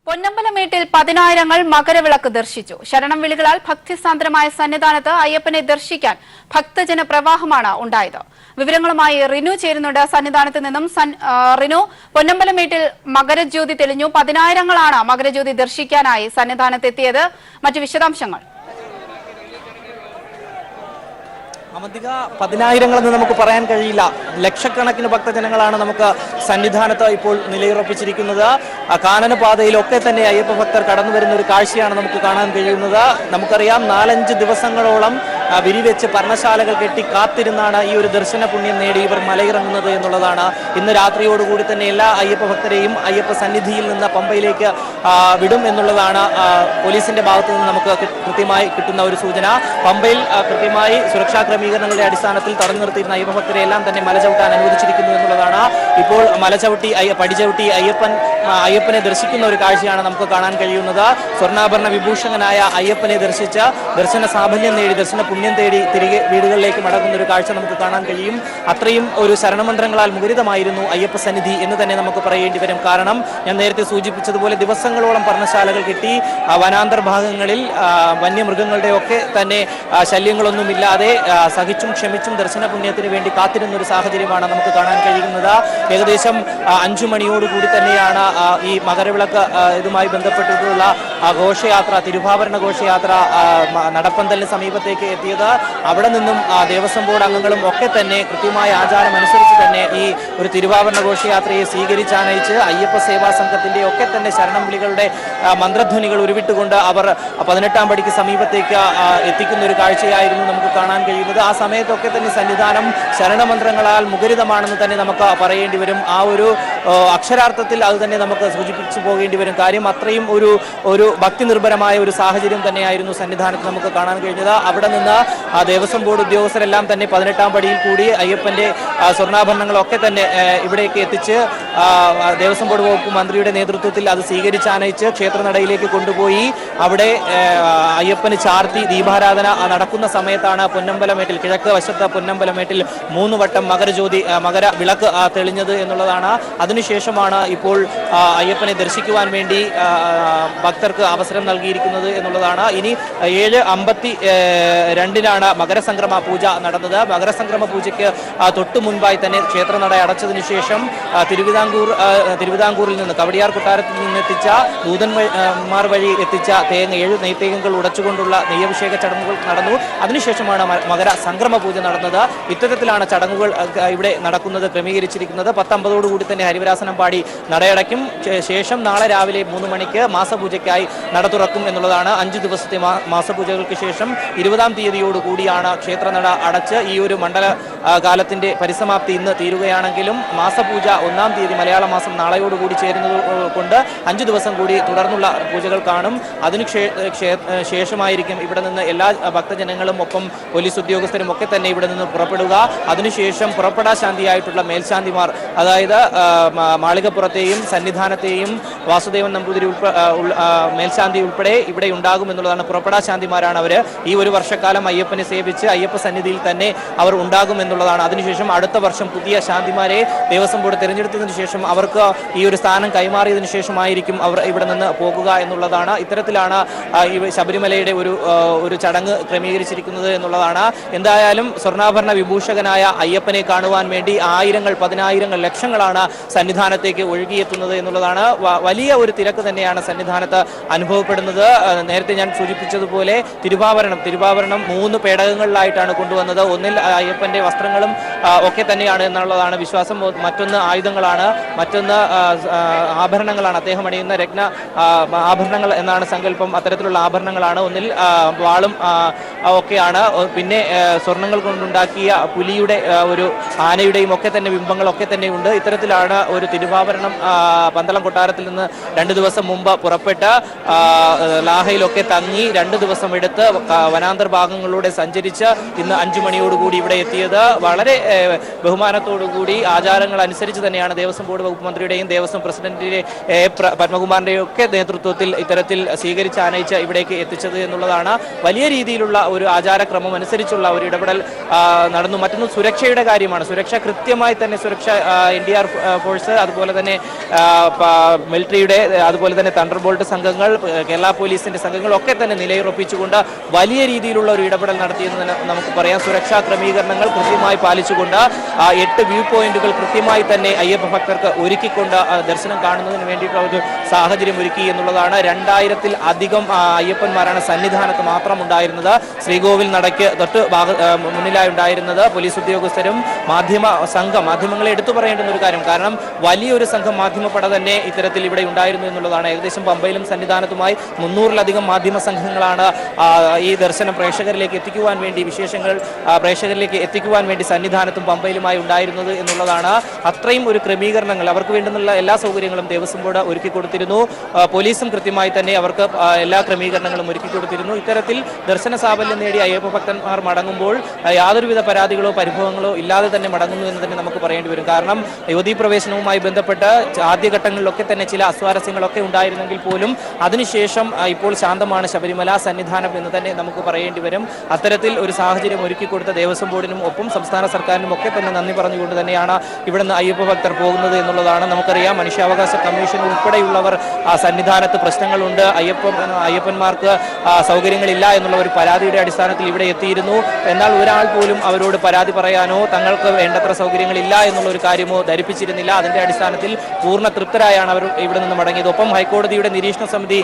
പൊന്നമ്പലമേട്ടിൽ പതിനായിരങ്ങൾ മകരവിളക്ക് ദർശിച്ചു. ശരണം വിളികളാൽ ഭക്തിസാന്ദ്രമായ സന്നിധാനത്ത് അയ്യപ്പനെ ദർശിക്കാൻ ഭക്തജന പ്രവാഹമാണ് ഉണ്ടായത്. വിവരങ്ങളുമായി റിനു ചേരുന്നുണ്ട് സന്നിധാനത്ത് നിന്നും. റിനു, പൊന്നമ്പലമേട്ടിൽ മകരജ്യോതി തെളിഞ്ഞു. പതിനായിരങ്ങളാണ് മകരജ്യോതി ദർശിക്കാനായി സന്നിധാനത്തെത്തിയത്. മറ്റു വിശദാംശങ്ങൾ. അമന്തിക, പതിനായിരങ്ങളെന്ന് നമുക്ക് പറയാൻ കഴിയില്ല. ലക്ഷക്കണക്കിന് ഭക്തജനങ്ങളാണ് നമുക്ക് സന്നിധാനത്ത് ഇപ്പോൾ നിലയുറപ്പിച്ചിരിക്കുന്നത്. കാനനപാതയിലൊക്കെ തന്നെ അയ്യപ്പ ഭക്തർ കടന്നു വരുന്ന ഒരു കാഴ്ചയാണ് നമുക്ക് കാണാൻ കഴിയുന്നത്. നമുക്കറിയാം, 4-5 ദിവസങ്ങളോളം വിരിവെച്ച് പർണശാലകൾ കെട്ടി കാത്തിരുന്നാണ് ഈ ഒരു ദർശന പുണ്യം നേടി ഇവർ മലയിറങ്ങുന്നത് എന്നുള്ളതാണ്. ഇന്ന് രാത്രിയോടുകൂടി തന്നെ എല്ലാ അയ്യപ്പ ഭക്തരെയും അയ്യപ്പ സന്നിധിയിൽ നിന്ന് പമ്പയിലേക്ക് വിടും എന്നുള്ളതാണ് പോലീസിന്റെ ഭാഗത്തു നിന്ന് നമുക്ക് കൃത്യമായി കിട്ടുന്ന ഒരു സൂചന. പമ്പയിൽ കൃത്യമായി സുരക്ഷാ ക്രമീകരണങ്ങളുടെ അടിസ്ഥാനത്തിൽ തടഞ്ഞു നിർത്തിയിരുന്ന അയ്യപ്പ ഭക്തരെ എല്ലാം തന്നെ മല ചവിട്ടാൻ അനുവദിച്ചിരിക്കുന്നു എന്നുള്ളതാണ്. ഇപ്പോൾ മലചവിട്ടി പടിചവിട്ടി അയ്യപ്പനെ ദർശിക്കുന്ന ഒരു കാഴ്ചയാണ് നമുക്ക് കാണാൻ കഴിയുന്നത്. സ്വർണ്ണാഭരണ വിഭൂഷകനായ അയ്യപ്പനെ ദർശിച്ച് ദർശന സാഫല്യം നേടി ദർശന പുണ്യം തേടി തിരികെ വീടുകളിലേക്ക് മടങ്ങുന്ന ഒരു കാഴ്ച നമുക്ക് കാണാൻ കഴിയും. അത്രയും ഒരു ശരണമന്ത്രങ്ങളാൽ മുഖരിതമായിരുന്നു അയ്യപ്പ സന്നിധി എന്ന് തന്നെ നമുക്ക് പറയേണ്ടി വരും. കാരണം ഞാൻ നേരത്തെ സൂചിപ്പിച്ചതുപോലെ ദിവസങ്ങളോളം പർണശാലകൾ കിട്ടി വനാന്തർ ഭാഗങ്ങളിൽ വന്യമൃഗങ്ങളുടെ ഒക്കെ തന്നെ ശല്യങ്ങളൊന്നുമില്ലാതെ സഹിച്ചും ക്ഷമിച്ചും ദർശന പുണ്യത്തിന് വേണ്ടി കാത്തിരുന്ന ഒരു സാഹചര്യമാണ് നമുക്ക് കാണാൻ കഴിയുന്നത്. ഏകദേശം 5 മണിയോടുകൂടി തന്നെയാണ് ഈ മകരവിളക്ക് ഇതുമായി ബന്ധപ്പെട്ടിട്ടുള്ള ഘോഷയാത്ര, തിരുവാഭരണ ഘോഷയാത്ര നടപ്പന്തലിന് സമീപത്തേക്ക് എത്തിയത്. അവിടെ നിന്നും ദേവസ്വം ബോർഡ് അംഗങ്ങളും ഒക്കെ തന്നെ കൃത്യമായ ആചാരം അനുസരിച്ച് തന്നെ ഈ ഒരു തിരുവാഭരണ ഘോഷയാത്രയെ സ്വീകരിച്ചാനയിച്ച് അയ്യപ്പ സേവാ സംഘത്തിന്റെ ഒക്കെ തന്നെ ശരണം വിളികളുടെ മന്ത്രധ്വനികൾ ഉരുവിട്ടുകൊണ്ട് അവർ 18-ാം പടിക്ക് സമീപത്തേക്ക് എത്തിക്കുന്ന ഒരു കാഴ്ചയായിരുന്നു നമുക്ക് കാണാൻ കഴിയുന്നത്. ആ സമയത്തൊക്കെ തന്നെ സന്നിധാനം ശരണമന്ത്രങ്ങളാൽ മുഖരിതമാണെന്ന് തന്നെ നമുക്ക് പറയേണ്ടി വരും. ആ ഒരു അക്ഷരാർത്ഥത്തിൽ അത് തന്നെ നമുക്ക് സൂചിപ്പിച്ചു പോകേണ്ടി വരും. കാര്യം അത്രയും ഒരു ഭക്തി നിർഭരമായ ഒരു സാഹചര്യം തന്നെയായിരുന്നു സന്നിധാനത്ത് നമുക്ക് കാണാൻ കഴിഞ്ഞത്. അവിടെ നിന്ന് ദേവസ്വം ബോർഡ് ഉദ്യോഗസ്ഥരെല്ലാം തന്നെ 18-ാം പടിയിൽ കൂടി അയ്യപ്പന്റെ സ്വർണ്ണാഭരണങ്ങളൊക്കെ തന്നെ ഇവിടേക്ക് എത്തിച്ച് ദേവസ്വം ബോർഡ് വകുപ്പ് മന്ത്രിയുടെ നേതൃത്വത്തിൽ അത് സ്വീകരിച്ചാനയിച്ച് ക്ഷേത്രനടയിലേക്ക് കൊണ്ടുപോയി അവിടെ അയ്യപ്പന് ചാർത്തി ദീപാരാധന നടക്കുന്ന സമയത്താണ് പൊന്നമ്പലമേട്ടിൽ, കിഴക്ക് വശത്ത് പൊന്നമ്പലമേട്ടിൽ 3 വട്ടം മകര വിളക്ക് തെളിഞ്ഞത് എന്നുള്ളതാണ്. അതിനുശേഷമാണ് ഇപ്പോൾ അയ്യപ്പനെ ദർശിക്കുവാൻ വേണ്ടി ഭക്തർക്ക് അവസരം നൽകിയിരിക്കുന്നത് എന്നുള്ളതാണ്. ഇനി 7:52 മകരസംക്രമ പൂജ നടന്നത്. മകരസംക്രമ പൂജയ്ക്ക് തൊട്ടു മുൻപായി തന്നെ ക്ഷേത്രനട അടച്ചതിനു ശേഷം തിരുവിതാംകൂറിൽ നിന്ന് കവടിയാർ കൊട്ടാരത്തിൽ നിന്ന് എത്തിച്ച ദൂതന്മാർ വഴി എത്തിച്ച 7 നെയ്ത്തേങ്ങകൾ ഉടച്ചുകൊണ്ടുള്ള നെയ്യഭിഷേക ചടങ്ങുകൾ നടന്നു. അതിനുശേഷമാണ് മകര സംക്രമ പൂജ നടന്നത്. ഇത്തരത്തിലാണ് ചടങ്ങുകൾ ഇവിടെ നടക്കുന്നത്, ക്രമീകരിച്ചിരിക്കുന്നത്. 10:50 തന്നെ ഹരിവരാസനം പാടി നടയടയ്ക്കും. ശേഷം നാളെ രാവിലെ 3 മണിക്ക് മാസപൂജയ്ക്കായി നട തുറക്കും എന്നുള്ളതാണ്. 5 ദിവസത്തെ മാസപൂജകൾക്ക് ശേഷം 20-ാം തീയതിയോടുകൂടിയാണ് ക്ഷേത്രനട അടച്ച് ഈ ഒരു മണ്ഡല കാലത്തിന്റെ പരിസമാപ്തി ഇന്ന് തീരുകയാണെങ്കിലും മാസപൂജ 1-ാം തീയതി മലയാള മാസം നാളെയോടുകൂടി ചേരുന്നത് കൊണ്ട് 5 ദിവസം കൂടി തുടർന്നുള്ള പൂജകൾ കാണും. അതിനു ശേഷമായിരിക്കും ഇവിടെ നിന്ന് എല്ലാ ഭക്തജനങ്ങളും ഒപ്പം പോലീസ് ഉദ്യോഗസ്ഥരും ഒക്കെ തന്നെ ഇവിടെ നിന്ന് പുറപ്പെടുക. അതിനുശേഷം പുറപ്പെടാ ശാന്തിയായിട്ടുള്ള മേൽശാന്തിമാർ, അതായത് മാളികപ്പുറത്തെയും സന്നിധാനത്തെയും വാസുദേവൻ നമ്പൂതിരി മേൽശാന്തി ഉൾപ്പെടെ ഇവിടെ ഉണ്ടാകും എന്നുള്ളതാണ്. പുറപ്പെടാ ശാന്തിമാരാണ് അവർ. ഈ ഒരു വർഷക്കാലം അയ്യപ്പനെ സേവിച്ച് അയ്യപ്പ സന്നിധിയിൽ തന്നെ അവർ ഉണ്ടാകും എന്നുള്ളതാണ്. അതിനുശേഷം അടുത്ത വർഷം പുതിയ ശാന്തിമാരെ ദേവസ്വം ബോർഡ് തിരഞ്ഞെടുത്തതിനു ശേഷം അവർക്ക് ഈ ഒരു സ്ഥാനം കൈമാറിയതിനു ശേഷമായിരിക്കും അവർ ഇവിടെ നിന്ന് പോകുക എന്നുള്ളതാണ്. ഇത്തരത്തിലാണ് ഈ ശബരിമലയുടെ ഒരു ചടങ്ങ് ക്രമീകരിച്ചിരിക്കുന്നത് എന്നുള്ളതാണ്. എന്തായാലും സ്വർണ്ണാഭരണ വിഭൂഷകനായ അയ്യപ്പനെ കാണുവാൻ വേണ്ടി ആയിരങ്ങൾ, പതിനായിരങ്ങൾ, ലക്ഷങ്ങളാണ് സന്നിധാനത്തേക്ക് ഒഴുകിയെത്തുന്നത് എന്നുള്ളതാണ്. വലിയ ഒരു തിരക്ക് തന്നെയാണ് സന്നിധാനത്ത് അനുഭവപ്പെടുന്നത്. നേരത്തെ ഞാൻ സൂചിപ്പിച്ചതുപോലെ തിരുവാഭരണം 3 പേടകങ്ങളിലായിട്ടാണ് കൊണ്ടുവന്നത്. ഒന്നിൽ അയ്യപ്പന്റെ വസ്ത്രങ്ങളും ഒക്കെ തന്നെയാണ് എന്നുള്ളതാണ് വിശ്വാസം. മറ്റൊന്ന് ആയുധങ്ങളാണ്, മറ്റൊന്ന് ആഭരണങ്ങളാണ്. അദ്ദേഹം അണിയുന്ന രത്ന ആഭരണങ്ങൾ എന്നാണ് സങ്കല്പം. അത്തരത്തിലുള്ള ആഭരണങ്ങളാണ്. ഒന്നിൽ വാളും ഒക്കെയാണ്. പിന്നെ സ്വർണ്ണങ്ങൾ കൊണ്ടുണ്ടാക്കിയ പുലിയുടെ ഒരു ആനയുടെയും ഒക്കെ തന്നെ ബിംബങ്ങളൊക്കെ തന്നെ ഉണ്ട്. ഇത്തരത്തിലാണ് ഒരു തിരുവാഭരണം പന്തളം കൊട്ടാരത്തിൽ നിന്ന് 2 ദിവസം മുമ്പ് പുറപ്പെട്ട് ലാഹയിലൊക്കെ തങ്ങി 2 ദിവസം എടുത്ത് വനാന്തർ ഭാഗങ്ങളിലൂടെ സഞ്ചരിച്ച് ഇന്ന് 5 മണിയോടുകൂടി ഇവിടെ എത്തിയത്. വളരെ ബഹുമാനത്തോടുകൂടി ആചാരങ്ങൾ അനുസരിച്ച് തന്നെയാണ് ദേവസ്വം ബോർഡ് വകുപ്പ് മന്ത്രിയുടെയും ദേവസ്വം പ്രസിഡന്റിന്റെ പത്മകുമാറിന്റെയും ഒക്കെ നേതൃത്വത്തിൽ ഇത്തരത്തിൽ സ്വീകരിച്ച് ആനയിച്ച് ഇവിടേക്ക് എത്തിച്ചത് എന്നുള്ളതാണ്. വലിയ രീതിയിലുള്ള ഒരു ആചാരക്രമം അനുസരിച്ചുള്ള ഒരു ഇടപെടൽ നടന്നു. മറ്റൊന്ന് സുരക്ഷയുടെ കാര്യമാണ്. സുരക്ഷ കൃത്യമായി തന്നെ സുരക്ഷ NDR ഫോഴ്സ്, അതുപോലെ തന്നെ മിലിറ്ററിയുടെ, അതുപോലെ തന്നെ തണ്ടർബോൾട്ട് സംഘങ്ങൾ, കേരള പോലീസിന്റെ സംഘങ്ങളൊക്കെ തന്നെ നിലയുറപ്പിച്ചുകൊണ്ട് വലിയ രീതിയിലുള്ള ഒരു ഇടപെടൽ നടത്തിയെന്ന് നമുക്ക് പറയാം. സുരക്ഷാ ക്രമീകരണങ്ങൾ കൃത്യമായി പാലിച്ചുകൊണ്ട് 8 വ്യൂ പോയിന്റുകൾ കൃത്യമായി തന്നെ അയ്യപ്പ ഭക്തർക്ക് ഒരുക്കിക്കൊണ്ട് ദർശനം കാണുന്നതിന് വേണ്ടിയിട്ടുള്ള ഒരു സാഹചര്യം ഒരുക്കി എന്നുള്ളതാണ്. 2000-ൽ അധികം അയ്യപ്പന്മാരാണ് സന്നിധാനത്ത് മാത്രം ഉണ്ടായിരുന്നത്. ശ്രീകോവിൽ നടയ്ക്ക് തൊട്ട് മുന്നിലായി ഉണ്ടായിരുന്നത് പോലീസ് ഉദ്യോഗസ്ഥരും മാധ്യമങ്ങളെ എടുത്തു പറയേണ്ടുന്ന ഒരു കാര്യം. കാരണം വലിയൊരു സംഘം മാധ്യമപ്പട തന്നെ ഇത്തരത്തിൽ ഇവിടെ ഉണ്ടായിരുന്നു എന്നുള്ളതാണ്. ഏകദേശം പമ്പയിലും സന്നിധാനത്തുമായി 300-ലധികം മാധ്യമ സംഘങ്ങളാണ് ഈ ദർശനം പ്രേക്ഷകരിലേക്ക് എത്തിക്കുവാൻ വേണ്ടി, വിശേഷങ്ങൾ പ്രേക്ഷകരിലേക്ക് എത്തിക്കുവാൻ വേണ്ടി സന്നിധാനത്തും പമ്പയിലുമായി ഉണ്ടായിരുന്നത് എന്നുള്ളതാണ്. അത്രയും ഒരു ക്രമീകരണങ്ങൾ, അവർക്ക് വേണ്ടുന്ന എല്ലാ സൗകര്യങ്ങളും ദേവസ്വം ബോർഡ് ഒരുക്കി കൊടുത്തിരുന്നു. പോലീസും കൃത്യമായി തന്നെ അവർക്ക് എല്ലാ ക്രമീകരണങ്ങളും ഒരുക്കി കൊടുത്തിരുന്നു. ഇത്തരത്തിൽ ദർശന സാഫല്യം നേടി അയ്യപ്പ ഭക്തന്മാർ മടങ്ങുമ്പോൾ യാതൊരുവിധ പരാതികളോ പരിഭവങ്ങളോ ഇല്ലാതെ തന്നെ മടങ്ങുന്നു എന്ന് തന്നെ നമുക്ക് പറയേണ്ടി വരും. കാരണം യുവതീ പ്രവേശനവുമായി ബന്ധപ്പെട്ട് ആദ്യഘട്ടങ്ങളിലൊക്കെ തന്നെ ചില അസ്വാരസ്യങ്ങളൊക്കെ ഉണ്ടായിരുന്നെങ്കിൽ പോലും അതിനുശേഷം ഇപ്പോൾ ശാന്തമാണ് ശബരിമല സന്നിധാനം എന്ന് തന്നെ നമുക്ക് പറയേണ്ടി വരും. അത്തരത്തിൽ ഒരു സാഹചര്യം ഒരുക്കി കൊടുത്ത ദേവസ്വം ബോർഡിനും ഒപ്പം സംസ്ഥാന സർക്കാരിനും ഒക്കെ തന്നെ നന്ദി പറഞ്ഞുകൊണ്ട് തന്നെയാണ് ഇവിടുന്ന് അയ്യപ്പ ഭക്തർ പോകുന്നത് എന്നുള്ളതാണ്. നമുക്കറിയാം, മനുഷ്യാവകാശ കമ്മീഷൻ ഉൾപ്പെടെയുള്ളവർ സന്നിധാനത്ത് പ്രശ്നങ്ങളുണ്ട്, അയ്യപ്പന്മാർക്ക് സൗകര്യങ്ങളില്ല എന്നുള്ള ഒരു പരാതിയുടെ അടിസ്ഥാനത്തിൽ ഇവിടെ എത്തിയിരുന്നു. എന്നാൽ ഒരാൾ പോലും അവരോട് പരാതി പറയാനോ തങ്ങൾക്ക് വേണ്ടത്ര സൗകര്യങ്ങളില്ല എന്നുള്ള ഒരു കാര്യമോ ധരിപ്പിച്ചിരുന്നില്ല. അതിന്റെ അടിസ്ഥാനത്തിൽ പൂർണ്ണ തൃപ്തരായാണ് അവർ ഇവിടെ നിന്ന് മടങ്ങിയത്. ഒപ്പം ഹൈക്കോടതിയുടെ നിരീക്ഷണ സമിതി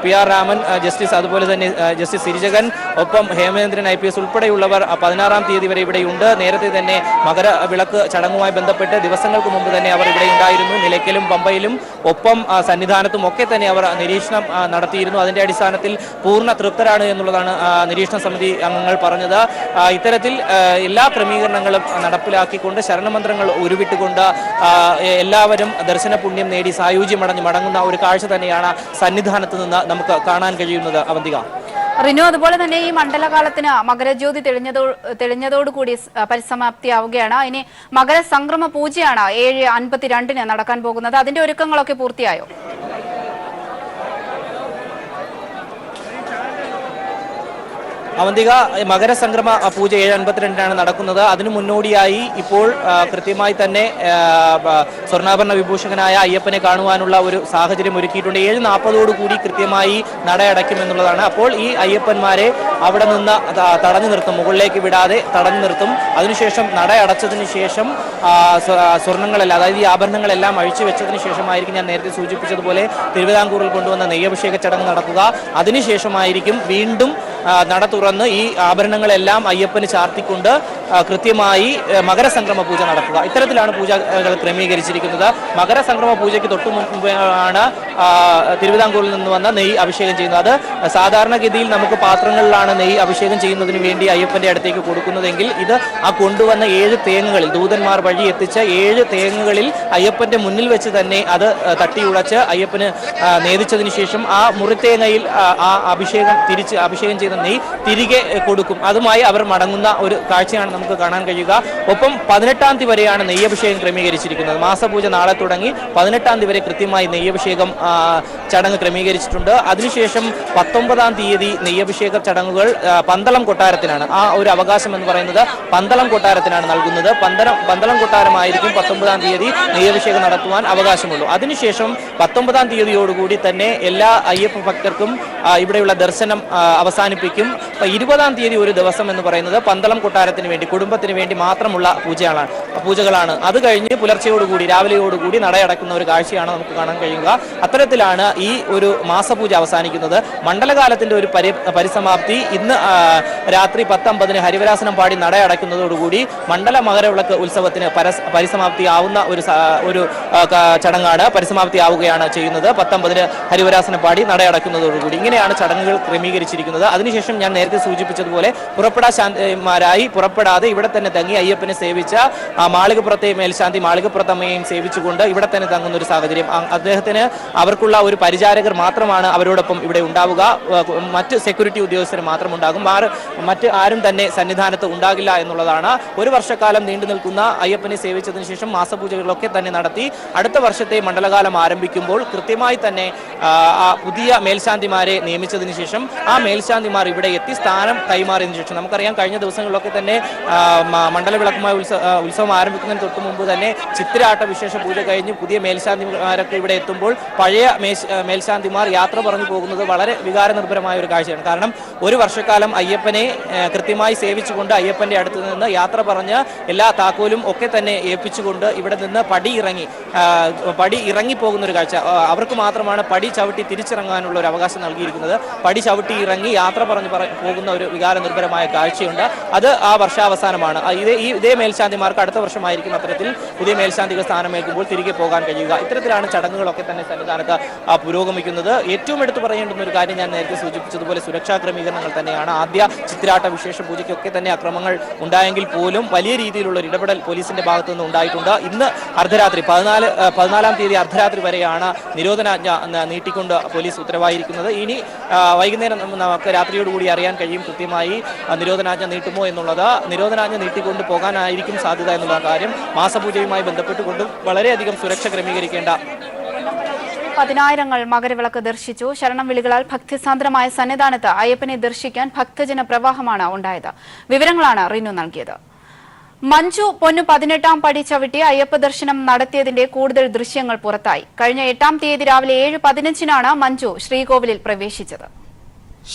PR രാമൻ ജസ്റ്റിസ്, അതുപോലെ തന്നെ ജസ്റ്റിസ് സിരിജകൻ, ഒപ്പം ഹേമേന്ദ്രൻ IPS ഉൾപ്പെടെയുള്ളവർ 16-ാം തീയതി വരെ ഇവിടെയുണ്ട്. നേരത്തെ തന്നെ മകരവിളക്ക് ചടങ്ങുമായി ബന്ധപ്പെട്ട് ദിവസങ്ങൾക്ക് മുമ്പ് തന്നെ അവർ ഇവിടെ ഉണ്ടായിരുന്നു. നിലയ്ക്കലും പമ്പയിലും ഒപ്പം സന്നിധാനത്തും ഒക്കെ തന്നെ അവർ നിരീക്ഷണം നടത്തിയിരുന്നു. അതിന്റെ അടിസ്ഥാനത്തിൽ പൂർണ്ണ തൃപ്തരാണ് എന്നുള്ളതാണ് നിരീക്ഷണ സമിതി അംഗങ്ങൾ പറഞ്ഞത്. ഇത്തരത്തിൽ എല്ലാ ക്രമീകരണങ്ങളും നടപ്പിലാക്കിക്കൊണ്ട് ശരണമന്ത്രങ്ങൾ ഉരുവിട്ടുകൊണ്ട് എല്ലാവരും ദർശന പുണ്യം നേടി സായുജ്യമടഞ്ഞ് മടങ്ങുന്ന ഒരു കാഴ്ച തന്നെയാണ് സന്നിധാനത്ത് നിന്ന് നമുക്ക് കാണാൻ കഴിയുന്നത്. അവന്തിക. റിനു, അതുപോലെ തന്നെ ഈ മണ്ഡലകാലത്തിന് മകരജ്യോതി തെളിഞ്ഞതോടുകൂടി പരിസമാപ്തിയാവുകയാണ്. ഇനി മകരസംക്രമ പൂജയാണ് 7:52 നടക്കാൻ പോകുന്നത്. അതിന്റെ ഒരുക്കങ്ങളൊക്കെ പൂർത്തിയായോ? അവന്തിക, മകരസംക്രമ പൂജ 7:52 നടക്കുന്നത്. അതിനു മുന്നോടിയായി ഇപ്പോൾ കൃത്യമായി തന്നെ സ്വർണ്ണാഭരണ വിഭൂഷകനായ അയ്യപ്പനെ കാണുവാനുള്ള ഒരു സാഹചര്യം ഒരുക്കിയിട്ടുണ്ട്. 7:40 കൃത്യമായി നടയടയ്ക്കുമെന്നുള്ളതാണ്. അപ്പോൾ ഈ അയ്യപ്പന്മാരെ അവിടെ നിന്ന് തടഞ്ഞു നിർത്തും, മുകളിലേക്ക് വിടാതെ തടഞ്ഞു നിർത്തും. അതിനുശേഷം നടയടച്ചതിന് ശേഷം സ്വർണ്ണങ്ങളെല്ലാം, അതായത് ഈ ആഭരണങ്ങളെല്ലാം അഴിച്ചു വെച്ചതിന് ശേഷമായിരിക്കും, ഞാൻ നേരത്തെ സൂചിപ്പിച്ചതുപോലെ തിരുവിതാംകൂറിൽ കൊണ്ടുവന്ന നെയ്യഭിഷേക ചടങ്ങ് നടക്കുക. അതിനുശേഷമായിരിക്കും വീണ്ടും നട തുറന്ന് ഈ ആഭരണങ്ങളെല്ലാം അയ്യപ്പന് ചാർത്തിക്കൊണ്ട് കൃത്യമായി മകരസംക്രമ പൂജ നടക്കുക. ഇത്തരത്തിലാണ് പൂജകൾ ക്രമീകരിച്ചിരിക്കുന്നത്. മകരസംക്രമ പൂജയ്ക്ക് തൊട്ടു മുമ്പാണ് തിരുവിതാംകൂറിൽ നിന്ന് വന്ന നെയ്യ് അഭിഷേകം ചെയ്യുന്നത്. അത് സാധാരണഗതിയിൽ നമുക്ക് പാത്രങ്ങളിലാണ് നെയ്യ് അഭിഷേകം ചെയ്യുന്നതിന് വേണ്ടി അയ്യപ്പന്റെ അടുത്തേക്ക് കൊടുക്കുന്നതെങ്കിൽ ഇത് ആ കൊണ്ടുവന്ന 7 തേങ്ങകളിൽ, ദൂതന്മാർ വഴി എത്തിച്ച 7 തേങ്ങകളിൽ അയ്യപ്പന്റെ മുന്നിൽ വെച്ച് തന്നെ അത് തട്ടിയുടച്ച് അയ്യപ്പന് നേദിച്ചതിന് ശേഷം ആ മുറിത്തേങ്ങയിൽ ആ അഭിഷേകം ചെയ്ത നെയ്യ് തിരികെ കൊടുക്കും. അതുമായി അവർ മടങ്ങുന്ന ഒരു കാഴ്ചയാണ് നമുക്ക് കാണാൻ കഴിയുക. ഒപ്പം 18-ാം തീയതി വരെയാണ് നെയ്യഭിഷേകം ക്രമീകരിച്ചിരിക്കുന്നത്. മാസപൂജ നാളെ തുടങ്ങി 18-ാം തീയതി വരെ കൃത്യമായി നെയ്യഭിഷേകം ചടങ്ങ് ക്രമീകരിച്ചിട്ടുണ്ട്. അതിനുശേഷം 19-ാം തീയതി നെയ്യഭിഷേക ചടങ്ങുകൾ പന്തളം കൊട്ടാരത്തിനാണ്. ആ ഒരു അവകാശം എന്ന് പറയുന്നത് പന്തളം കൊട്ടാരത്തിനാണ് നൽകുന്നത്. പന്തളം കൊട്ടാരമായിരിക്കും 19-ാം തീയതി നെയ്യഭിഷേകം നടത്തുവാൻ അവകാശമുള്ളൂ. അതിനുശേഷം 19-ാം തീയതിയോടുകൂടി തന്നെ എല്ലാ അയ്യപ്പ ഭക്തർക്കും ഇവിടെയുള്ള ദർശനം അവസാനിപ്പിക്കും. 20-ാം തീയതി ഒരു ദിവസം എന്ന് പറയുന്നത് പന്തളം കൊട്ടാരത്തിന് വേണ്ടി, കുടുംബത്തിന് വേണ്ടി മാത്രമുള്ള പൂജകളാണ്. അത് കഴിഞ്ഞ് പുലർച്ചയോടുകൂടി, രാവിലെയോടുകൂടി നടയടക്കുന്ന ഒരു കാഴ്ചയാണ് നമുക്ക് കാണാൻ കഴിയുക. അത്തരത്തിലാണ് ഈ ഒരു മാസപൂജ അവസാനിക്കുന്നത്. മണ്ഡലകാലത്തിന്റെ ഒരു പരിസമാപ്തി ഇന്ന് രാത്രി 10:50 ഹരിവരാസനം പാടി നടയടക്കുന്നതോടുകൂടി മണ്ഡല മകരവിളക്ക് ഉത്സവത്തിന് പരിസമാപ്തി ആവുന്ന ഒരു ചടങ്ങാണ്, പരിസമാപ്തി ആവുകയാണ് ചെയ്യുന്നത്. 10:50 ഹരിവരാസനം പാടി നടയടക്കുന്നതോടുകൂടി ഇങ്ങനെയാണ് ചടങ്ങുകൾ ക്രമീകരിച്ചിരിക്കുന്നത്. അതിനുശേഷം ഞാൻ നേരത്തെ സൂചിപ്പിച്ചതുപോലെ പുറപ്പെടാശാന്തിമാരായി പുറപ്പെടാതെ ഇവിടെ തന്നെ തങ്ങി അയ്യപ്പനെ സേവിച്ച മാളികപ്പുറത്തെ മേൽശാന്തി മാളികപ്പുറത്തമ്മയെയും സേവിച്ചുകൊണ്ട് ഇവിടെ തന്നെ തങ്ങുന്ന ഒരു സാഹചര്യം. അദ്ദേഹത്തിന് അവർക്കുള്ള ഒരു പരിചാരകർ മാത്രമാണ് അവരോടൊപ്പം ഇവിടെ ഉണ്ടാവുക. മറ്റ് സെക്യൂരിറ്റി ഉദ്യോഗസ്ഥർ മാത്രം ഉണ്ടാകും. മറ്റ് ആരും തന്നെ സന്നിധാനത്ത് ഉണ്ടാകില്ല എന്നുള്ളതാണ്. ഒരു വർഷക്കാലം നീണ്ടു നിൽക്കുന്ന അയ്യപ്പനെ സേവിച്ചതിന് ശേഷം മാസപൂജകളൊക്കെ തന്നെ നടത്തി അടുത്ത വർഷത്തെ മണ്ഡലകാലം ആരംഭിക്കുമ്പോൾ കൃത്യമായി തന്നെ പുതിയ മേൽശാന്തിമാരെ നിയമിച്ചതിന് ശേഷം ആ മേൽശാന്തിമാർ ഇവിടെ എത്തി സ്ഥാനം കൈമാറിയതിനു ശേഷം നമുക്കറിയാം കഴിഞ്ഞ ദിവസങ്ങളിലൊക്കെ തന്നെ മണ്ഡലവിളക്കുമായി ഉത്സവം ആരംഭിക്കുന്നതിന് തൊട്ട് മുമ്പ് തന്നെ ചിത്തിരാട്ട വിശേഷ പൂജ കഴിഞ്ഞ് പുതിയ മേൽശാന്തിമാരൊക്കെ ഇവിടെ എത്തുമ്പോൾ പഴയ മേൽശാന്തിമാർ യാത്ര പറഞ്ഞു പോകുന്നത് വളരെ വികാരനിർഭരമായ ഒരു കാഴ്ചയാണ്. കാരണം ഒരു വർഷക്കാലം അയ്യപ്പനെ കൃത്യമായി സേവിച്ചുകൊണ്ട് അയ്യപ്പന്റെ അടുത്ത് നിന്ന് യാത്ര പറഞ്ഞ് എല്ലാ താക്കോലും ഒക്കെ തന്നെ ഏൽപ്പിച്ചുകൊണ്ട് ഇവിടെ നിന്ന് പടി ഇറങ്ങി പോകുന്ന ഒരു കാഴ്ച. അവർക്ക് മാത്രമാണ് പടി ചവിട്ടി തിരിച്ചിറങ്ങാനുള്ള ഒരു അവകാശം നൽകിയിരിക്കുന്നത്. പടി ചവിട്ടി ഇറങ്ങി യാത്ര പറഞ്ഞു പോകുന്ന ഒരു വികാരനിർഭരമായ കാഴ്ചയുണ്ട്. അത് ആ വർഷാവസാനമാണ്. ഇതേ മേൽശാന്തിമാർക്ക് അടുത്ത വർഷമായിരിക്കും അത്തരത്തിൽ പുതിയ മേൽശാന്തികൾ സ്ഥാനമേൽക്കുമ്പോൾ തിരികെ പോകാൻ കഴിയുക. ഇത്തരത്തിലാണ് ചടങ്ങുകളൊക്കെ തന്നെ സന്നിധാനത്ത് പുരോഗമിക്കുന്നത്. ഏറ്റവും എടുത്തു പറയേണ്ടുന്ന ഒരു കാര്യം ഞാൻ നേരത്തെ സൂചിപ്പിച്ചതുപോലെ സുരക്ഷാ ക്രമീകരണങ്ങൾ തന്നെയാണ്. ആദ്യ ചിത്തിരാട്ട വിശേഷ പൂജയ്ക്കൊക്കെ തന്നെ അക്രമങ്ങൾ ഉണ്ടായെങ്കിൽ പോലും വലിയ രീതിയിലുള്ള ഒരു ഇടപെടൽ പോലീസിന്റെ ഭാഗത്തു നിന്ന് ഉണ്ടായിട്ടുണ്ട്. ഇന്ന് അർദ്ധരാത്രി 14-ാം തീയതി അർദ്ധരാത്രി വരെയാണ് നിരോധനാജ്ഞ നീട്ടിക്കൊണ്ട് പോലീസ് ഉത്തരവായിരിക്കുന്നത്. ഇനി വൈകുന്നേരം നമുക്ക് രാത്രിയോടുകൂടി അറിയാൻ കഴിയും കൃത്യമായി നിരോധനാജ്ഞ നീട്ടുമോ എന്നുള്ളത്. നിരോധനാജ്ഞ നീട്ടിക്കൊണ്ട് പോകാനായിരിക്കും സാധ്യത എന്നുള്ള കാര്യം. മാസപൂജയുമായി ബന്ധപ്പെട്ടുകൊണ്ടും വളരെയധികം സുരക്ഷ ക്രമീകരിക്കേണ്ട. പതിനായിരങ്ങൾ മകരവിളക്ക് ദർശിച്ചു. ശരണം വിളികളാൽ ഭക്തിസാന്ദ്രമായ സന്നിധാനത്ത് അയ്യപ്പനെ ദർശിക്കാൻ ഭക്തജന പ്രവാഹമാണ് ഉണ്ടായത്. വിവരങ്ങളാണ് റിനു നൽകിയത്. മഞ്ജു പൊന്നു 18-ാം പടി ചവിട്ടി അയ്യപ്പ ദർശനം നടത്തിയതിന്റെ കൂടുതൽ ദൃശ്യങ്ങൾ പുറത്തായി. കഴിഞ്ഞ 8-ാം തീയതി രാവിലെ 7:15-നാണ് മഞ്ജു ശ്രീകോവിലിൽ പ്രവേശിച്ചത്.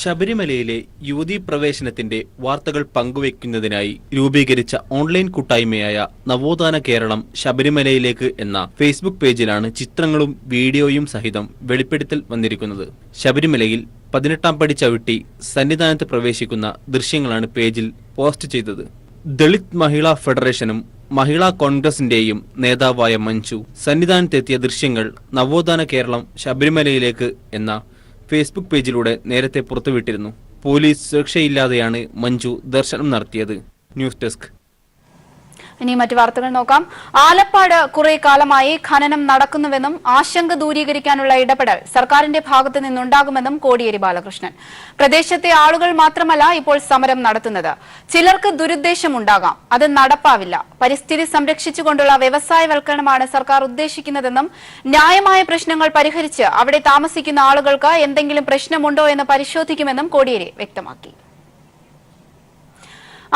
ശബരിമലയിലെ യുവതീ പ്രവേശനത്തിന്റെ വാർത്തകൾ പങ്കുവയ്ക്കുന്നതിനായി രൂപീകരിച്ച ഓൺലൈൻ കൂട്ടായ്മയായ നവോത്ഥാന കേരളം ശബരിമലയിലേക്ക് എന്ന ഫേസ്ബുക്ക് പേജിലാണ് ചിത്രങ്ങളും വീഡിയോയും സഹിതം വെളിപ്പെടുത്തൽ വന്നിരിക്കുന്നത്. ശബരിമലയിൽ 18-ാം പടി ചവിട്ടി സന്നിധാനത്ത് പ്രവേശിക്കുന്ന ദൃശ്യങ്ങളാണ് പേജിൽ പോസ്റ്റ് ചെയ്തത്. ദളിത് മഹിളാ ഫെഡറേഷനും മഹിളാ കോൺഗ്രസിന്റെയും നേതാവായ മഞ്ജു സന്നിധാനത്തെത്തിയ ദൃശ്യങ്ങൾ നവോത്ഥാന കേരളം ശബരിമലയിലേക്ക് എന്ന ഫേസ്ബുക്ക് പേജിലൂടെ നേരത്തെ പുറത്തുവിട്ടിരുന്നു. പോലീസ് സുരക്ഷയില്ലാതെയാണ് മഞ്ജു ദർശനം നടത്തിയത്. News desk. ഇനി മറ്റു വാർത്തകൾ നോക്കാം. ആലപ്പാട് കുറെ കാലമായി ഖനനം നടക്കുന്നുവെന്നും ആശങ്ക ദൂരീകരിക്കാനുള്ള ഇടപെടൽ സർക്കാരിന്റെ ഭാഗത്തു നിന്നുണ്ടാകുമെന്നും കോടിയേരി ബാലകൃഷ്ണൻ. പ്രദേശത്തെ ആളുകൾ മാത്രമല്ല ഇപ്പോൾ സമരം നടത്തുന്നത്. ചിലർക്ക് ദുരുദ്ദേശമുണ്ടാകാം, അത് നടപ്പാവില്ല. പരിസ്ഥിതി സംരക്ഷിച്ചുകൊണ്ടുള്ള വ്യവസായവൽക്കരണമാണ് സർക്കാർ ഉദ്ദേശിക്കുന്നതെന്നും ന്യായമായ പ്രശ്നങ്ങൾ പരിഹരിച്ച് അവിടെ താമസിക്കുന്ന ആളുകൾക്ക് എന്തെങ്കിലും പ്രശ്നമുണ്ടോ എന്ന് പരിശോധിക്കുമെന്നും കോടിയേരി വ്യക്തമാക്കി.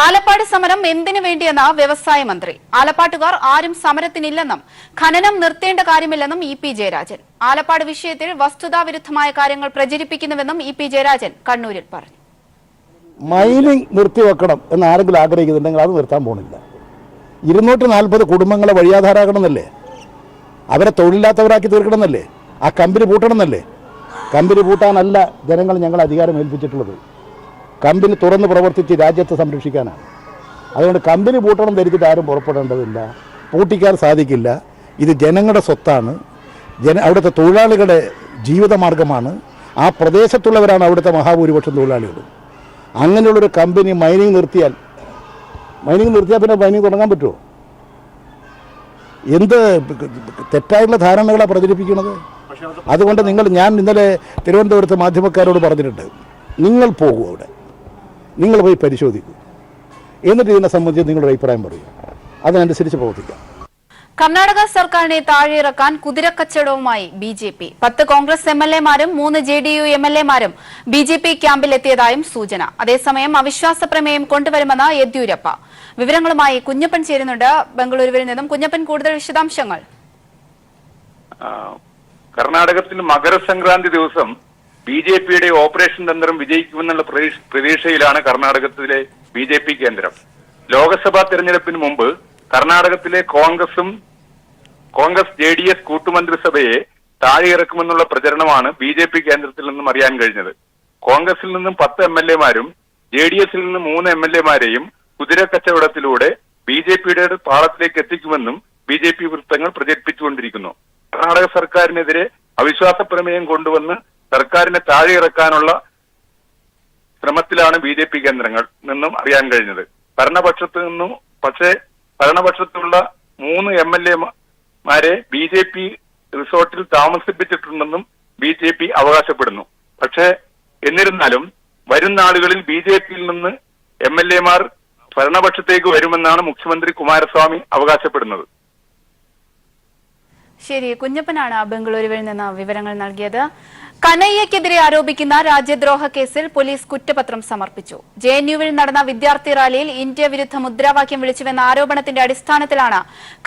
ആലപ്പാട് സമരം എന്തിനു വേണ്ടിയെന്ന വ്യവസായ മന്ത്രി. ആലപ്പാട്ടുകാർ ആരും സമരത്തിനില്ലെന്നും ഖനനം നിർത്തേണ്ട കാര്യമില്ലെന്നും ഇ.പി. ജയരാജൻ. ആലപ്പാട് വിഷയത്തിൽ വസ്തുതാവിരുദ്ധമായ കാര്യങ്ങൾ പ്രചരിപ്പിക്കുന്നുവെന്നും ഇ.പി. ജയരാജൻ കണ്ണൂരിൽ പറഞ്ഞു. മൈനിങ് നിർത്തിവെക്കണം എന്ന് ആരെങ്കിലും ആഗ്രഹിക്കുന്നുണ്ടെങ്കിൽ അത് നിർത്താൻ പോകുന്നില്ല. 240 കുടുംബങ്ങളെ വഴിയാധാരാക്കണമെന്നല്ലേ, അവരെ തൊഴിലില്ലാത്തവരാക്കി തീർക്കണമെന്നല്ലേ, ആ കമ്പനി പൂട്ടണമെന്നല്ലേ. കമ്പനി പൂട്ടാനല്ല ജനങ്ങൾ ഞങ്ങൾ അധികാരം ഏൽപ്പിച്ചിട്ടുള്ളത്. കമ്പനി തുറന്ന് പ്രവർത്തിച്ച് രാജ്യത്തെ സംരക്ഷിക്കാനാണ്. അതുകൊണ്ട് കമ്പനി പൂട്ടണം ധരിച്ചിട്ട് ആരും പുറപ്പെടേണ്ടതില്ല, പൂട്ടിക്കാൻ സാധിക്കില്ല. ഇത് ജനങ്ങളുടെ സ്വത്താണ്, അവിടുത്തെ തൊഴിലാളികളുടെ ജീവിതമാർഗമാണ്. ആ പ്രദേശത്തുള്ളവരാണ് അവിടുത്തെ മഹാഭൂരിപക്ഷം തൊഴിലാളികൾ. അങ്ങനെയുള്ളൊരു കമ്പനി മൈനിങ് നിർത്തിയാൽ പിന്നെ മൈനിങ് തുടങ്ങാൻ പറ്റുമോ? എന്ത് തെറ്റായിട്ടുള്ള ധാരണകളാണ് പ്രചരിപ്പിക്കുന്നത്. അതുകൊണ്ട് ഞാൻ ഇന്നലെ തിരുവനന്തപുരത്ത് മാധ്യമക്കാരോട് പറഞ്ഞിട്ടുണ്ട്, നിങ്ങൾ പോകൂ, അവിടെ നിങ്ങൾ പോയി പരിശോധിക്കൂ, എന്നിട്ട് ഇതിനെ സംബന്ധിച്ച് നിങ്ങളുടെ അഭിപ്രായം പറയൂ, അതിനനുസരിച്ച് പ്രവർത്തിക്കാം. കർണാടക സർക്കാരിനെ താഴെയിറക്കാൻ കുതിരക്കച്ചവടവുമായി ബി.ജെ.പി. 10 കോൺഗ്രസ് എംഎൽഎമാരും 3 ജെ.ഡി.യു എംഎൽഎമാരും ബി.ജെ.പി. ക്യാമ്പിലെത്തിയതായും സൂചന. അതേസമയം അവിശ്വാസ പ്രമേയം കൊണ്ടുവരുമെന്ന് യെദ്യൂരപ്പ. വിവരങ്ങളുമായി കുഞ്ഞപ്പൻ ചേരുന്നുണ്ട് ബംഗളൂരുവിൽ നിന്നും. കുഞ്ഞപ്പൻ, കൂടുതൽ വിശദാംശങ്ങൾ. കർണാടകത്തിൽ മകരസംക്രാന്തി ദിവസം ബി.ജെ.പിയുടെ ഓപ്പറേഷൻ തന്ത്രം വിജയിക്കുമെന്നുള്ള പ്രതീക്ഷയിലാണ് കർണാടകത്തിലെ ബി.ജെ.പി. കേന്ദ്രം. ലോക്സഭാ തെരഞ്ഞെടുപ്പിന് മുമ്പ് കർണാടകത്തിലെ കോൺഗ്രസ് ജെ.ഡി.എസ് കൂട്ടുമന്ത്രിസഭയെ താഴെയിറക്കുമെന്നുള്ള പ്രചരണമാണ് ബി.ജെ.പി. കേന്ദ്രത്തിൽ നിന്നും അറിയാൻ കഴിഞ്ഞത്. കോൺഗ്രസിൽ നിന്നും 10 എംഎൽഎമാരും ജെ.ഡി.എസിൽ നിന്നും 3 എംഎൽഎമാരെയും കുതിരക്കച്ചവടത്തിലൂടെ ബി.ജെ.പിയുടെ പാളത്തിലേക്ക് എത്തിക്കുമെന്നും ബി.ജെ.പി. വൃത്തങ്ങൾ പ്രചരിപ്പിച്ചുകൊണ്ടിരിക്കുന്നു. കർണാടക സർക്കാരിനെതിരെ അവിശ്വാസ പ്രമേയം കൊണ്ടുവന്ന് സർക്കാരിനെ താഴെയിറക്കാനുള്ള ശ്രമത്തിലാണ് ബി.ജെ.പി. കേന്ദ്രങ്ങൾ നിന്നും അറിയാൻ കഴിഞ്ഞത്. ഭരണപക്ഷത്തുള്ള 3 എംഎൽഎമാരെ ബി.ജെ.പി. റിസോർട്ടിൽ താമസിപ്പിച്ചിട്ടുണ്ടെന്നും ബി.ജെ.പി. അവകാശപ്പെടുന്നു. പക്ഷേ എന്നിരുന്നാലും വരും നാളുകളിൽ ബി.ജെ.പിയിൽ നിന്ന് എംഎൽഎമാർ ഭരണപക്ഷത്തേക്ക് വരുമെന്നാണ് മുഖ്യമന്ത്രി കുമാരസ്വാമി അവകാശപ്പെടുന്നത്. ശരി, കുഞ്ഞപ്പനാണ് ബംഗളൂരുവിൽ നിന്ന് വിവരങ്ങൾ നൽകിയത്. കനയ്യക്കെതിരെ ആരോപിക്കുന്ന രാജ്യദ്രോഹ കേസിൽ പോലീസ് കുറ്റപത്രം സമർപ്പിച്ചു. ജെഎൻയുവിൽ നടന്ന വിദ്യാർത്ഥി റാലിയിൽ ഇന്ത്യ വിരുദ്ധ മുദ്രാവാക്യം വിളിച്ചുവെന്ന ആരോപണത്തിന്റെ അടിസ്ഥാനത്തിലാണ്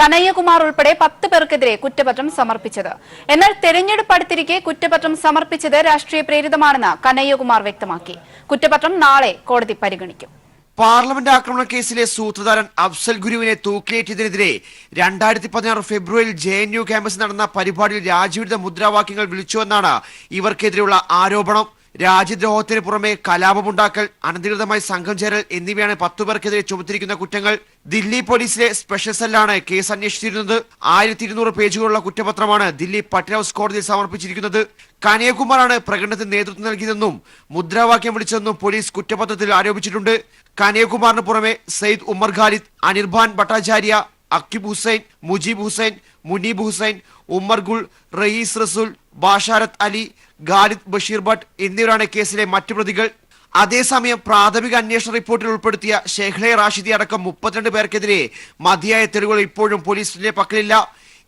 കനയ്യകുമാർ ഉൾപ്പെടെ 10 പേർക്കെതിരെ കുറ്റപത്രം സമർപ്പിച്ചത്. എന്നാൽ തെരഞ്ഞെടുപ്പ് അടുത്തിരിക്കെ കുറ്റപത്രം സമർപ്പിച്ചത് രാഷ്ട്രീയ പ്രേരിതമാണെന്ന് കനയ്യകുമാർ വ്യക്തമാക്കി. കുറ്റപത്രം നാളെ കോടതി പരിഗണിക്കും. പാർലമെന്റ് ആക്രമണ കേസിലെ സൂത്രധാരൻ അഫ്സൽ ഗുരുവിനെ തൂക്കിലേറ്റിയതിനെതിരെ 2016 ഫെബ്രുവരിയിൽ ജെഎൻയു ക്യാമ്പസിൽ നടന്ന പരിപാടിയിൽ രാജ്യവിരുദ്ധ മുദ്രാവാക്യങ്ങൾ വിളിച്ചുവെന്നാണ് ഇവർക്കെതിരെയുള്ള ആരോപണം. രാജ്യദ്രോഹത്തിന് പുറമെ കലാപമുണ്ടാക്കൽ, അനധികൃതമായി സംഘം ചേരൽ എന്നിവയാണ് 10 പേർക്കെതിരെ ചുമത്തിരിക്കുന്ന കുറ്റങ്ങൾ. ദില്ലി പോലീസിലെ സ്പെഷ്യൽ സെല്ലാണ് കേസ് അന്വേഷിച്ചിരുന്നത്. 1200 പേജുകളുള്ള കുറ്റപത്രമാണ് ദില്ലി പട്യാല ഹൌസ് കോടതിയിൽ സമർപ്പിച്ചിരിക്കുന്നത്. കനയ്യകുമാറാണ് പ്രകടനത്തിന് നേതൃത്വം നൽകിയതെന്നും മുദ്രാവാക്യം വിളിച്ചതെന്നും പോലീസ് കുറ്റപത്രത്തിൽ ആരോപിച്ചിട്ടുണ്ട്. കനയ്യകുമാറിന് പുറമെ സയ്യിദ് ഉമർ ഖാലിദ്, അനിർബാൻ ഭട്ടാചാര്യ, അക്യൂബ് ഹുസൈൻ, മുജീബ് ഹുസൈൻ, മുനീബ് ഹുസൈൻ, ഉമ്മർ ഗുൾ, റയീസ് റസൂൽ, ബാഷാരത്ത് അലി, ഖാലിദ് ബഷീർ ഭട്ട് എന്നിവരാണ് കേസിലെ മറ്റു പ്രതികൾ. അതേസമയം പ്രാഥമിക അന്വേഷണ റിപ്പോർട്ടിൽ ഉൾപ്പെടുത്തിയ ഷെഹ്ലെ റാഷിദി അടക്കം 32 പേർക്കെതിരെ മതിയായ തെളിവുകൾ ഇപ്പോഴും പോലീസിന്റെ പക്കലില്ല.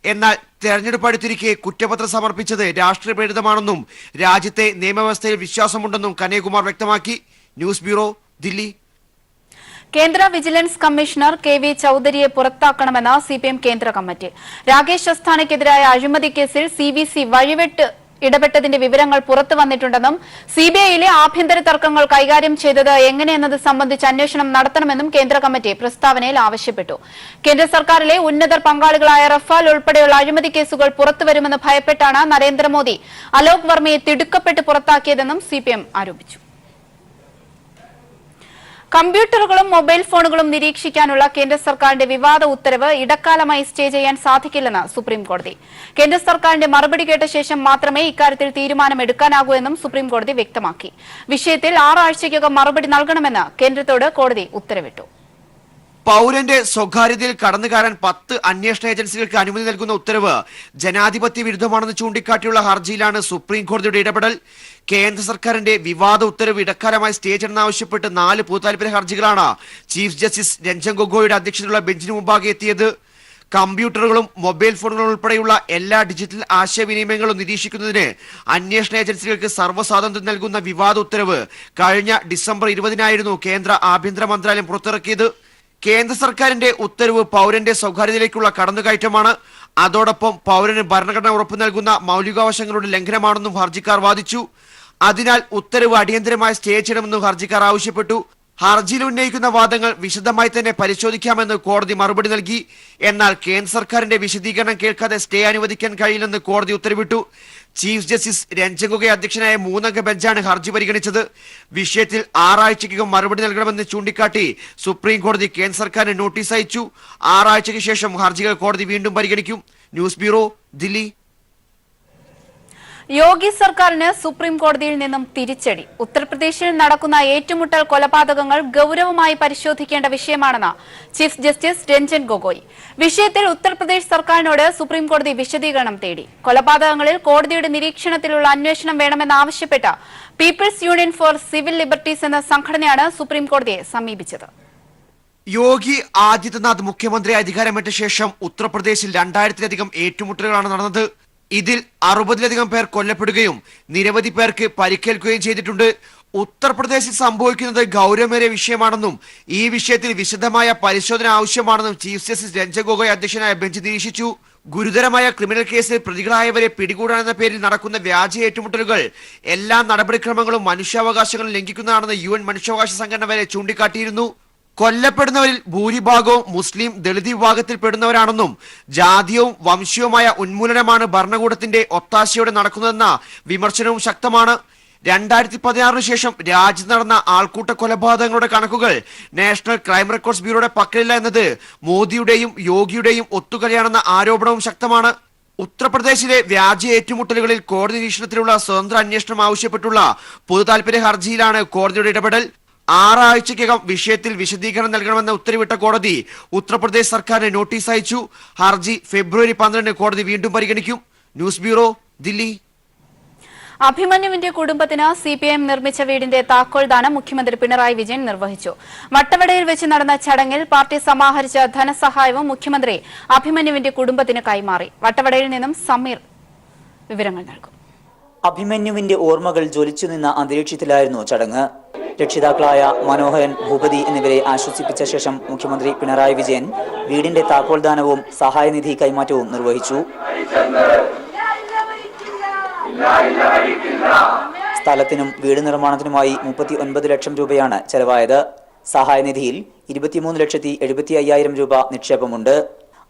എന്നാൽ തെരഞ്ഞെടുപ്പ് അടുത്തിരിക്കെ കുറ്റപത്രം സമർപ്പിച്ചത് രാഷ്ട്രീയ പ്രേരിതമാണെന്നും രാജ്യത്തെ നിയമവ്യവസ്ഥയിൽ വിശ്വാസമുണ്ടെന്നും കനയ്യകുമാർ വ്യക്തമാക്കി. News bureau, Delhi. കേന്ദ്ര വിജിലൻസ് കമ്മീഷണർ കെ വി ചൌധരിയെ പുറത്താക്കണമെന്ന് സിപിഎം കേന്ദ്ര കമ്മിറ്റി. രാകേഷ് അസ്താനയ്ക്കെതിരായ അഴിമതി കേസിൽ സിവിസി വഴിവിട്ട് ഇടപെട്ടതിന്റെ വിവരങ്ങൾ പുറത്തു വന്നിട്ടുണ്ടെന്നും സിബിഐയിലെ ആഭ്യന്തര തർക്കങ്ങൾ കൈകാര്യം ചെയ്തത് എങ്ങനെയെന്നത് സംബന്ധിച്ച് അന്വേഷണം നടത്തണമെന്നും കേന്ദ്ര കമ്മിറ്റി പ്രസ്താവനയിൽ ആവശ്യപ്പെട്ടു. കേന്ദ്ര സർക്കാരിലെ ഉന്നതർ പങ്കാളികളായ റഫാൽ ഉൾപ്പെടെയുള്ള അഴിമതി കേസുകൾ പുറത്തുവരുമെന്ന് ഭയപ്പെട്ടാണ് നരേന്ദ്രമോദി അലോക് വർമ്മയെ തിടുക്കപ്പെട്ട് പുറത്താക്കിയതെന്നും സിപിഎം ആരോപിച്ചു. കമ്പ്യൂട്ടറുകളും മൊബൈൽ ഫോണുകളും നിരീക്ഷിക്കാനുള്ള കേന്ദ്ര സർക്കാരിന്റെ വിവാദ ഉത്തരവ് ഇടക്കാലമായി സ്റ്റേ ചെയ്യാൻ സാധിക്കില്ലെന്ന് സുപ്രീംകോടതി. കേന്ദ്ര സർക്കാരിന്റെ മറുപടി കേട്ട ശേഷം മാത്രമേ ഇക്കാര്യത്തിൽ തീരുമാനമെടുക്കാനാകൂ എന്നും സുപ്രീംകോടതി വ്യക്തമാക്കി. വിഷയത്തിൽ 6 ആഴ്ചയ്ക്കകം മറുപടി നൽകണമെന്ന് കേന്ദ്രത്തോട് കോടതി ഉത്തരവിട്ടു. പൗരന്റെ സ്വകാര്യതയിൽ കടന്നുകയറാൻ 10 അന്വേഷണ ഏജൻസികൾക്ക് അനുമതി നൽകുന്ന ഉത്തരവ് ജനാധിപത്യ വിരുദ്ധമാണെന്ന് ചൂണ്ടിക്കാട്ടിയുള്ള ഹർജിയിലാണ് സുപ്രീം കോടതിയുടെ ഇടപെടൽ. കേന്ദ്ര സർക്കാരിന്റെ വിവാദ ഉത്തരവ് ഇടക്കാലമായി സ്റ്റേ ചെയ്യണമെന്നാവശ്യപ്പെട്ട് 4 പൊതുതാൽപര്യ ഹർജികളാണ് ചീഫ് ജസ്റ്റിസ് രഞ്ജൻ ഗൊഗോയുടെ അധ്യക്ഷതയിലുള്ള ബെഞ്ചിന് മുമ്പാകെ എത്തിയത്. കമ്പ്യൂട്ടറുകളും മൊബൈൽ ഫോണുകളും ഉൾപ്പെടെയുള്ള എല്ലാ ഡിജിറ്റൽ ആശയവിനിമയങ്ങളും നിരീക്ഷിക്കുന്നതിന് അന്വേഷണ ഏജൻസികൾക്ക് സർവ്വസ്വാതന്ത്ര്യം നൽകുന്ന വിവാദ ഉത്തരവ് കഴിഞ്ഞ ഡിസംബർ 20-നായിരുന്നു കേന്ദ്ര ആഭ്യന്തര മന്ത്രാലയം പുറത്തിറക്കിയത്. കേന്ദ്ര സർക്കാരിന്റെ ഉത്തരവ് പൗരന്റെ സ്വകാര്യതയിലേക്കുള്ള കടന്നുകയറ്റമാണ്. അതോടൊപ്പം പൗരന് ഭരണഘടന ഉറപ്പു നൽകുന്ന മൗലികാവകാശങ്ങളുടെ ലംഘനമാണെന്നും ഹർജിക്കാർ വാദിച്ചു. അതിനാൽ ഉത്തരവ് അടിയന്തരമായി സ്റ്റേ ചെയ്യണമെന്നും ഹർജിക്കാർ ആവശ്യപ്പെട്ടു. ഹർജിയിൽ ഉന്നയിക്കുന്ന വാദങ്ങൾ വിശദമായി തന്നെ പരിശോധിക്കാമെന്ന് കോടതി മറുപടി നൽകി. എന്നാൽ കേന്ദ്ര സർക്കാരിന്റെ വിശദീകരണം കേൾക്കാതെ സ്റ്റേ അനുവദിക്കാൻ കഴിയില്ലെന്ന് കോടതി ഉത്തരവിട്ടു. ചീഫ് ജസ്റ്റിസ് രഞ്ജൻ ഗൊഗോയ് അധ്യക്ഷനായ 3-അംഗ ബെഞ്ചാണ് ഹർജി പരിഗണിച്ചത്. വിഷയത്തിൽ 6 ആഴ്ചയ്ക്കകം മറുപടി നൽകണമെന്ന് ചൂണ്ടിക്കാട്ടി സുപ്രീം കോടതി കേന്ദ്ര സർക്കാരിന് നോട്ടീസ് അയച്ചു. 6 ആഴ്ചയ്ക്ക് ശേഷം ഹർജികൾ കോടതി വീണ്ടും പരിഗണിക്കും. News bureau, Delhi. യോഗി സർക്കാരിന് സുപ്രീം കോടതിയിൽ നിന്നും തിരിച്ചടി. ഉത്തർപ്രദേശിൽ നടക്കുന്ന ഏറ്റുമുട്ടൽ കൊലപാതകങ്ങൾ ഗൌരവമായി പരിശോധിക്കേണ്ട വിഷയമാണെന്ന് ചീഫ് ജസ്റ്റിസ് രഞ്ജൻ ഗൊഗോയ്. വിഷയത്തിൽ ഉത്തർപ്രദേശ് സർക്കാരിനോട് സുപ്രീം കോടതി വിശദീകരണം തേടി. കൊലപാതകങ്ങളിൽ കോടതിയുടെ നിരീക്ഷണത്തിലുള്ള അന്വേഷണം വേണമെന്നാവശ്യപ്പെട്ട് people's union for civil liberties എന്ന സംഘടനയാണ് സുപ്രീം കോടതിയെ സമീപിച്ചത്. യോഗി ആദിത്യനാഥ് മുഖ്യമന്ത്രി അധികാരമേറ്റ ശേഷം ഉത്തർപ്രദേശിൽ 2000-ലധികം ഏറ്റുമുട്ടലുകളാണ് നടന്നത്. ഇതിൽ 60-ലധികം പേർ കൊല്ലപ്പെടുകയും നിരവധി പേർക്ക് പരിക്കേൽക്കുകയും ചെയ്തിട്ടുണ്ട്. ഉത്തർപ്രദേശിൽ സംഭവിക്കുന്നത് ഗൌരവമേറിയ വിഷയമാണെന്നും ഈ വിഷയത്തിൽ വിശദമായ പരിശോധന ആവശ്യമാണെന്നും ചീഫ് ജസ്റ്റിസ് രഞ്ജൻ ഗൊഗോയ് അധ്യക്ഷനായ ബെഞ്ച് നിരീക്ഷിച്ചു. ഗുരുതരമായ ക്രിമിനൽ കേസിൽ പ്രതികളായവരെ പിടികൂടാനെന്ന പേരിൽ നടക്കുന്ന വ്യാജ ഏറ്റുമുട്ടലുകൾ എല്ലാ നടപടിക്രമങ്ങളും മനുഷ്യാവകാശങ്ങളും ലംഘിക്കുന്നതാണെന്ന് UN മനുഷ്യാവകാശ സംഘടന വരെ ചൂണ്ടിക്കാട്ടിയിരുന്നു. കൊല്ലപ്പെടുന്നവരിൽ ഭൂരിഭാഗവും മുസ്ലിം ദളിത് വിഭാഗത്തിൽപ്പെടുന്നവരാണെന്നും ജാതിയവും വംശീയവുമായ ഉന്മൂലനമാണ് ഭരണകൂടത്തിന്റെ ഒത്താശയോടെ നടക്കുന്നതെന്ന വിമർശനവും ശക്തമാണ്. 2016 ശേഷം രാജ്യത്ത് നടന്ന ആൾക്കൂട്ട കൊലപാതകങ്ങളുടെ കണക്കുകൾ നാഷണൽ ക്രൈം റെക്കോർഡ്സ് ബ്യൂറോയുടെ പക്കലില്ല എന്നത് മോദിയുടെയും യോഗിയുടെയും ഒത്തുകളിയാണെന്ന ആരോപണവും ശക്തമാണ്. ഉത്തർപ്രദേശിലെ വ്യാജ ഏറ്റുമുട്ടലുകളിൽ കോടതി നിരീക്ഷണത്തിലുള്ള സ്വതന്ത്ര അന്വേഷണം ആവശ്യപ്പെട്ടുള്ള പൊതുതാൽപര്യ ഹർജിയിലാണ് കോടതിയുടെ ഇടപെടൽ. 6 ആഴ്ചയ്ക്കകം വിഷയത്തിൽ വിശദീകരണം നൽകണമെന്ന ഉത്തരവിട്ട കോടതി ഉത്തർപ്രദേശ് സർക്കാരിന് നോട്ടീസ് അയച്ചു. ഹർജി ഫെബ്രുവരി 12-ന് കോടതി വീണ്ടും പരിഗണിക്കും. News bureau, Delhi. അഭിമന്യുവിന്റെ കുടുംബത്തിന് സിപിഐഎം നിർമ്മിച്ച വീടിന്റെ താക്കോൽദാനം മുഖ്യമന്ത്രി പിണറായി വിജയൻ നിർവഹിച്ചു. വട്ടവടയിൽ വെച്ച് നടന്ന ചടങ്ങിൽ പാർട്ടി സമാഹരിച്ച ധനസഹായവും മുഖ്യമന്ത്രി അഭിമന്യുവിന്റെ കുടുംബത്തിന് കൈമാറി. വട്ടവടയിൽ നിന്നും സമീർ വിവരങ്ങൾ നൽകും. അഭിമന്യുവിന്റെ ഓർമ്മകൾ ജ്വലിച്ചു നിന്ന അന്തരീക്ഷത്തിലായിരുന്നു ചടങ്ങ്. രക്ഷിതാക്കളായ മനോഹരൻ, ഭൂപതി എന്നിവരെ ആശ്വസിപ്പിച്ച ശേഷം മുഖ്യമന്ത്രി പിണറായി വിജയൻ വീടിന്റെ താക്കോൽദാനവും സഹായനിധി കൈമാറ്റവും നിർവഹിച്ചു. സ്ഥലത്തിനും വീട് നിർമ്മാണത്തിനുമായി 39 ലക്ഷം രൂപയാണ് ചെലവായത്. സഹായനിധിയിൽ 23,75,000 രൂപ നിക്ഷേപമുണ്ട്.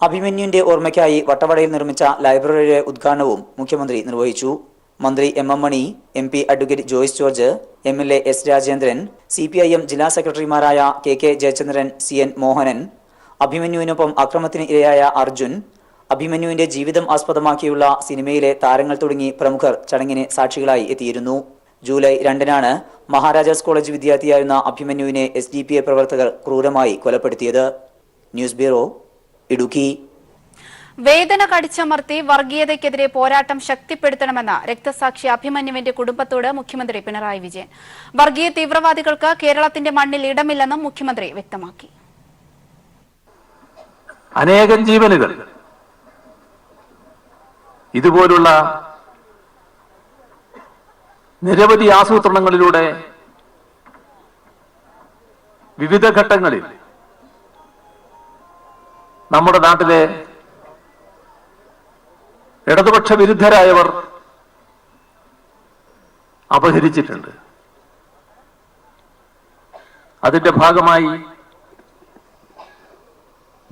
അഭിമന്യുവിന്റെ ഓർമ്മയ്ക്കായി വട്ടവടയിൽ നിർമ്മിച്ച ലൈബ്രറിയുടെ ഉദ്ഘാടനവും മുഖ്യമന്ത്രി നിർവഹിച്ചു. മന്ത്രി M Mani, MP advocate Joyce George, MLA S Rajendran, CPIM ജില്ലാ സെക്രട്ടറിമാരായ KK ജയചന്ദ്രൻ, CN മോഹനൻ, അഭിമന്യുവിനൊപ്പം അക്രമത്തിന് ഇരയായ അർജുൻ, അഭിമന്യുവിന്റെ ജീവിതം ആസ്പദമാക്കിയുള്ള സിനിമയിലെ താരങ്ങൾ തുടങ്ങി പ്രമുഖർ ചടങ്ങിന് സാക്ഷികളായി എത്തിയിരുന്നു. ജൂലൈ 2-നാണ് മഹാരാജാസ് കോളേജ് വിദ്യാർത്ഥിയായിരുന്ന അഭിമന്യുവിനെ SDPI പ്രവർത്തകർ ക്രൂരമായി കൊലപ്പെടുത്തിയത്. News bureau, Idukki. വേദന കടിച്ചമർത്തി വർഗീയതയ്ക്കെതിരെ പോരാട്ടം ശക്തിപ്പെടുത്തണമെന്ന രക്തസാക്ഷി അഭിമന്യുവിന്റെ കുടുംബത്തോട് മുഖ്യമന്ത്രി പിണറായി വിജയൻ. വർഗീയ തീവ്രവാദികൾക്ക് കേരളത്തിന്റെ മണ്ണിൽ ഇടമില്ലെന്നും മുഖ്യമന്ത്രി വ്യക്തമാക്കി. അനേകം ജീവനുകൾ ഇതുപോലുള്ള നിരവധി ആസൂത്രണങ്ങളിലൂടെ വിവിധ ഘട്ടങ്ങളിൽ നമ്മുടെ നാട്ടിലെ ഇടതുപക്ഷ വിരുദ്ധരായവർ അപഹരിച്ചിട്ടുണ്ട്. അതിന്റെ ഭാഗമായി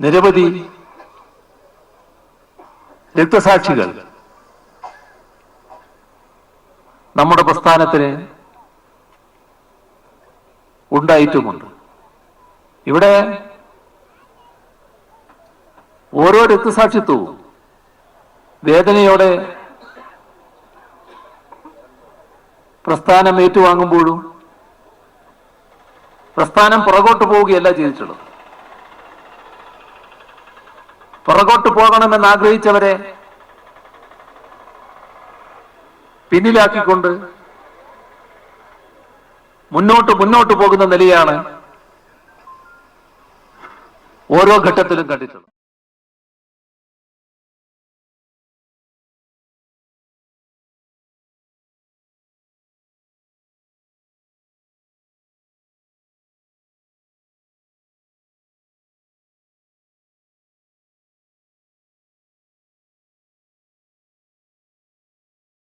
നിരവധി രക്തസാക്ഷികൾ നമ്മുടെ പ്രസ്ഥാനത്തിന് ഉണ്ടായിട്ടുമുണ്ട്. ഇവിടെ ഓരോ രക്തസാക്ഷിത്വവും വേദനയോടെ പ്രസ്ഥാനം ഏറ്റുവാങ്ങുമ്പോഴും പ്രസ്ഥാനം പുറകോട്ട് പോവുകയല്ല ചെയ്തിട്ടുള്ളത്. പുറകോട്ട് പോകണമെന്ന് ആഗ്രഹിച്ചവരെ പിന്നിലാക്കിക്കൊണ്ട് മുന്നോട്ട് പോകുന്ന നിലയാണ് ഓരോ ഘട്ടത്തിലും കണ്ടിട്ടുള്ളത്.